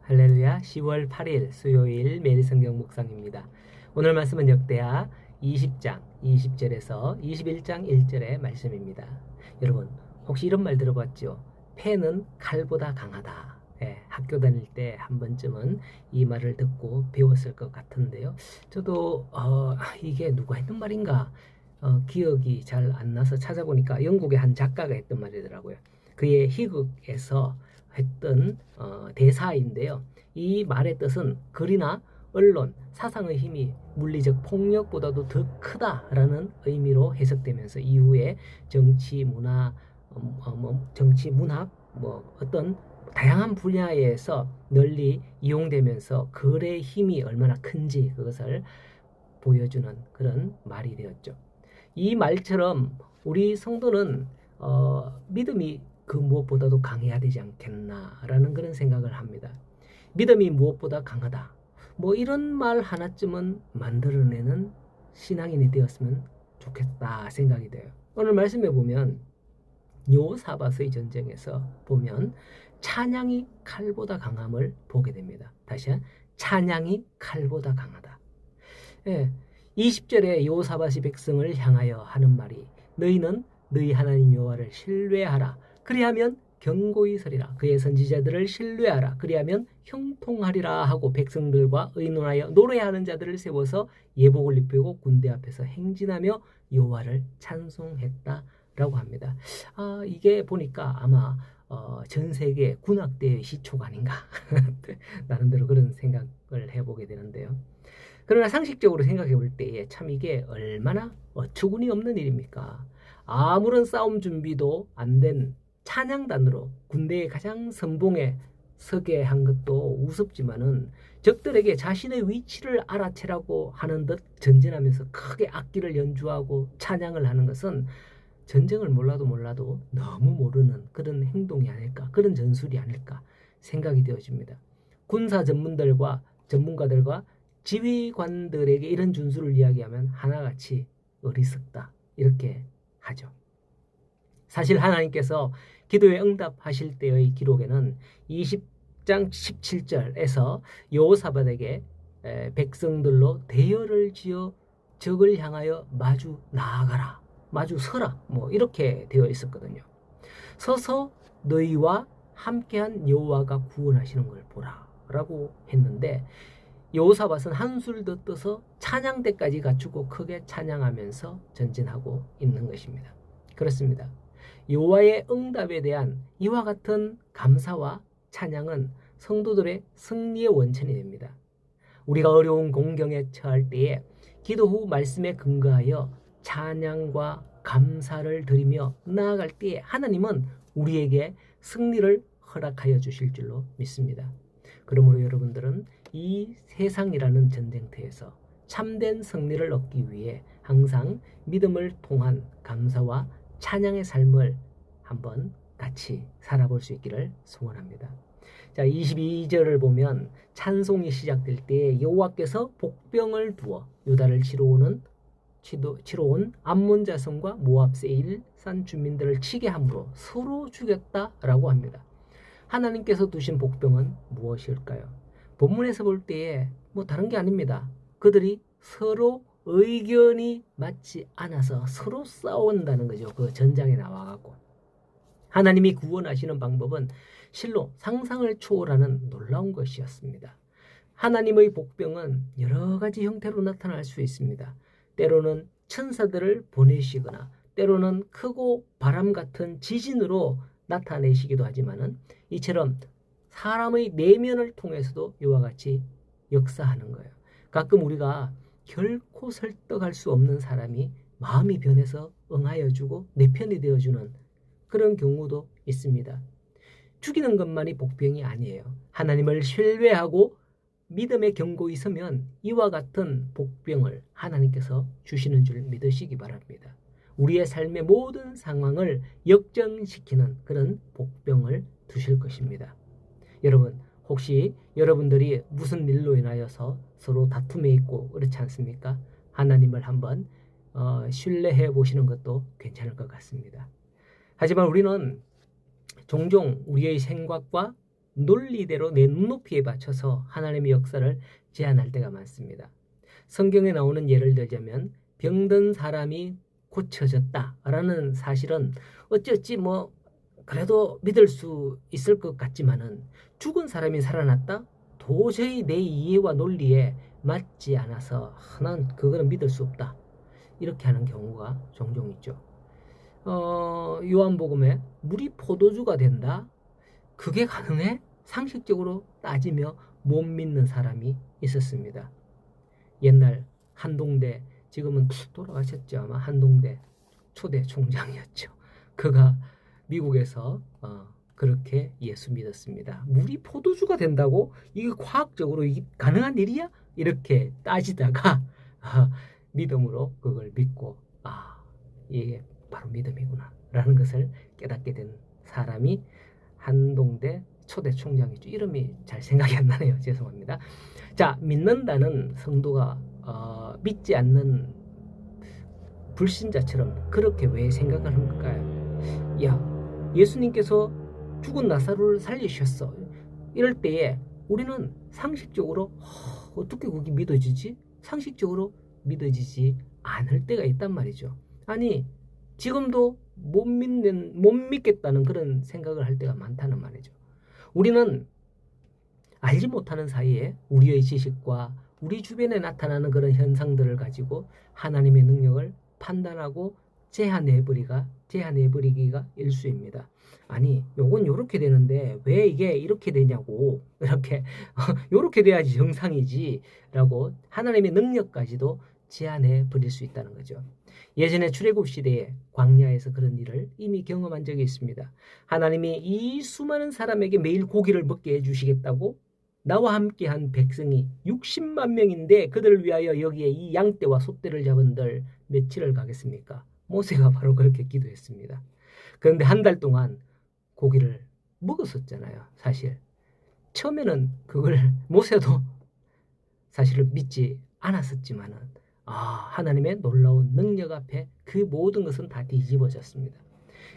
할렐루야. 10월 8일 수요일 매일 성경 묵상입니다. 오늘 말씀은 역대하 20장 20절에서 21장 1절의 말씀입니다. 여러분 혹시 이런 말 들어봤죠? 패는 칼보다 강하다. 학교 다닐 때 한 번쯤은 이 말을 듣고 배웠을 것 같은데요. 저도 이게 누가 했던 말인가 기억이 잘 안 나서 찾아보니까 영국의 한 작가가 했던 말이더라고요. 그의 희극에서 했던 대사인데요. 이 말의 뜻은 글이나 언론, 사상의 힘이 물리적 폭력보다도 더 크다라는 의미로 해석되면서 이후에 정치, 문화, 정치, 문학, 어떤 다양한 분야에서 널리 이용되면서 글의 힘이 얼마나 큰지 그것을 보여주는 그런 말이 되었죠. 이 말처럼 우리 성도는 믿음이 그 무엇보다도 강해야 되지 않겠나라는 그런 생각을 합니다. 믿음이 무엇보다 강하다. 이런 말 하나쯤은 만들어내는 신앙인이 되었으면 좋겠다 생각이 돼요. 오늘 말씀해 보면 여호사밧의 전쟁에서 보면 찬양이 칼보다 강함을 보게 됩니다. 다시 찬양이 칼보다 강하다. 20절에 여호사밧이 백성을 향하여 하는 말이 너희는 너희 하나님 여호와를 신뢰하라. 그리하면 견고히 서리라. 그의 선지자들을 신뢰하라. 그리하면 형통하리라 하고 백성들과 의논하여 노래하는 자들을 세워서 예복을 입히고 군대 앞에서 행진하며 여호와를 찬송했다라고 합니다. 이게 보니까 아마 전 세계 군악대의 시초가 아닌가 나름대로 그런 생각을 해보게 되는데요. 그러나 상식적으로 생각해 볼 때에 참 이게 얼마나 어처구니 없는 일입니까? 아무런 싸움 준비도 안 된 찬양단으로 군대의 가장 선봉에 서게 한 것도 우습지만은 적들에게 자신의 위치를 알아채라고 하는 듯 전진하면서 크게 악기를 연주하고 찬양을 하는 것은 전쟁을 몰라도 너무 모르는 그런 행동이 아닐까, 그런 전술이 아닐까 생각이 되어집니다. 군사 전문가들과 지휘관들에게 이런 준수를 이야기하면 하나같이 어리석다 이렇게 하죠. 사실 하나님께서 기도에 응답하실 때의 기록에는 20장 17절에서 여호사밧에게 백성들로 대열을 지어 적을 향하여 마주 나아가라, 마주 서라 이렇게 되어 있었거든요. 서서 너희와 함께한 여호와가 구원하시는 걸 보라 라고 했는데 여호사밧은 한술 더 떠서 찬양대까지 갖추고 크게 찬양하면서 전진하고 있는 것입니다. 그렇습니다. 여호와의 응답에 대한 이와 같은 감사와 찬양은 성도들의 승리의 원천이 됩니다. 우리가 어려운 공경에 처할 때에 기도 후 말씀에 근거하여 찬양과 감사를 드리며 나아갈 때에 하나님은 우리에게 승리를 허락하여 주실 줄로 믿습니다. 그러므로 여러분들은 이 세상이라는 전쟁터에서 참된 승리를 얻기 위해 항상 믿음을 통한 감사와 찬양의 삶을 한번 같이 살아볼 수 있기를 소원합니다. 자, 22절을 보면 찬송이 시작될 때 여호와께서 복병을 두어 유다를 치러 온 암몬 자손과 모압 세일산 주민들을 치게 함으로 서로 죽였다라고 합니다. 하나님께서 두신 복병은 무엇일까요? 본문에서 볼 때에 다른 게 아닙니다. 그들이 서로 의견이 맞지 않아서 서로 싸운다는 거죠. 그 전장에 나와갖고. 하나님이 구원하시는 방법은 실로 상상을 초월하는 놀라운 것이었습니다. 하나님의 복병은 여러 가지 형태로 나타날 수 있습니다. 때로는 천사들을 보내시거나 때로는 크고 바람 같은 지진으로 나타내시기도 하지만은 이처럼 사람의 내면을 통해서도 이와 같이 역사하는 거예요. 가끔 우리가 결코 설득할 수 없는 사람이 마음이 변해서 응하여주고 내 편이 되어주는 그런 경우도 있습니다. 죽이는 것만이 복병이 아니에요. 하나님을 신뢰하고 믿음에 견고히 서면 이와 같은 복병을 하나님께서 주시는 줄 믿으시기 바랍니다. 우리의 삶의 모든 상황을 역전시키는 그런 복병을 두실 것입니다. 여러분 혹시 여러분들이 무슨 일로 인하여서 서로 다툼에 있고 그렇지 않습니까? 하나님을 한번 신뢰해 보시는 것도 괜찮을 것 같습니다. 하지만 우리는 종종 우리의 생각과 논리대로 내 눈높이에 맞춰서 하나님의 역사를 제안할 때가 많습니다. 성경에 나오는 예를 들자면 병든 사람이 고쳐졌다라는 사실은 어찌어찌 그래도 믿을 수 있을 것 같지만은 죽은 사람이 살아났다? 도저히 내 이해와 논리에 맞지 않아서 난 그거는 믿을 수 없다. 이렇게 하는 경우가 종종 있죠. 요한복음에 물이 포도주가 된다? 그게 가능해? 상식적으로 따지며 못 믿는 사람이 있었습니다. 옛날 한동대, 지금은 돌아가셨죠. 아마 한동대 초대 총장이었죠. 그가 미국에서 그렇게 예수 믿었습니다. 물이 포도주가 된다고? 이게 과학적으로 이게 가능한 일이야? 이렇게 따지다가 믿음으로 그걸 믿고 이게 바로 믿음이구나 라는 것을 깨닫게 된 사람이 한동대 초대 총장이죠. 이름이 잘 생각이 안 나네요. 죄송합니다. 자, 믿는다는 성도가 믿지 않는 불신자처럼 그렇게 왜 생각을 한 걸까요? 야, 예수님께서 죽은 나사로를 살리셨어. 이럴 때에 우리는 상식적으로 어떻게 그게 믿어지지? 상식적으로 믿어지지 않을 때가 있단 말이죠. 아니, 지금도 못 믿겠다는 그런 생각을 할 때가 많다는 말이죠. 우리는 알지 못하는 사이에 우리의 지식과 우리 주변에 나타나는 그런 현상들을 가지고 하나님의 능력을 판단하고 제한해버리기가 일수입니다. 아니, 요건 요렇게 되는데 왜 이게 이렇게 되냐고, 이렇게 요렇게 돼야지 정상이지 라고 하나님의 능력까지도 제한해버릴 수 있다는 거죠. 예전에 출애굽 시대에 광야에서 그런 일을 이미 경험한 적이 있습니다. 하나님이 이 수많은 사람에게 매일 고기를 먹게 해주시겠다고 나와 함께한 백성이 60만 명인데 그들을 위하여 여기에 이 양떼와 소떼를 잡은들 며칠을 가겠습니까? 모세가 바로 그렇게 기도했습니다. 그런데 한 달 동안 고기를 먹었었잖아요. 사실 처음에는 그걸 모세도 사실은 믿지 않았었지만은 하나님의 놀라운 능력 앞에 그 모든 것은 다 뒤집어졌습니다.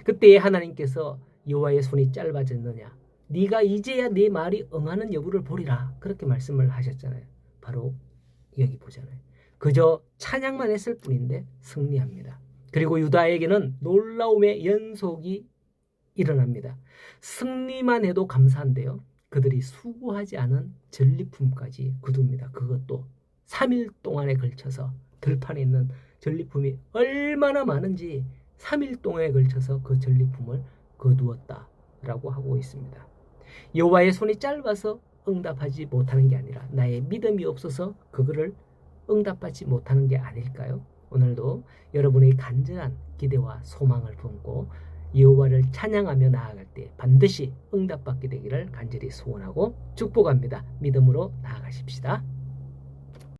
그때 하나님께서 여호와의 손이 짧아졌느냐, 네가 이제야 내 말이 응하는 여부를 보리라, 그렇게 말씀을 하셨잖아요. 바로 여기 보잖아요. 그저 찬양만 했을 뿐인데 승리합니다. 그리고 유다에게는 놀라움의 연속이 일어납니다. 승리만 해도 감사한데요, 그들이 수고하지 않은 전리품까지 거둡니다. 그것도 3일 동안에 걸쳐서 들판에 있는 전리품이 얼마나 많은지 3일 동안에 걸쳐서 그 전리품을 거두었다라고 하고 있습니다. 여호와의 손이 짧아서 응답하지 못하는 게 아니라 나의 믿음이 없어서 그거를 응답받지 못하는 게 아닐까요? 오늘도 여러분의 간절한 기대와 소망을 품고 여호와를 찬양하며 나아갈 때 반드시 응답받게 되기를 간절히 소원하고 축복합니다. 믿음으로 나아가십시다.